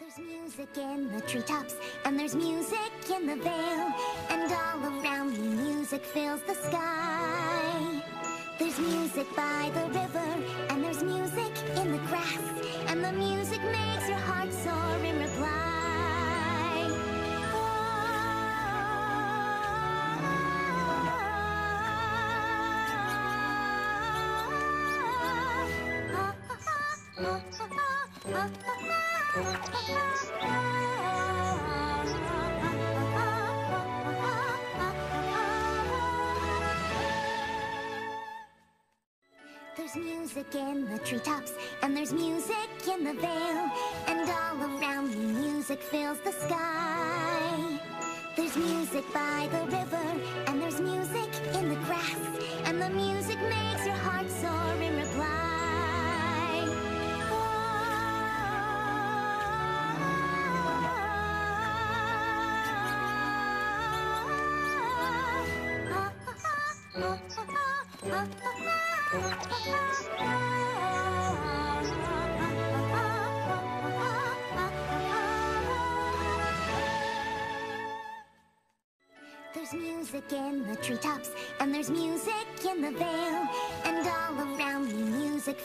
There's music in the treetops, and there's music in the vale, and all around me music fills the sky. There's music by the river, and there's music in the grass, and the music makes your heart soar in reply. There's music in the treetops, and there's music in the vale, and all around me music fills the sky. There's music by the river, and there's music in the grass, and the music makes your heart soar in reply. There's music in the treetops, and there's music in the vale, and all around me music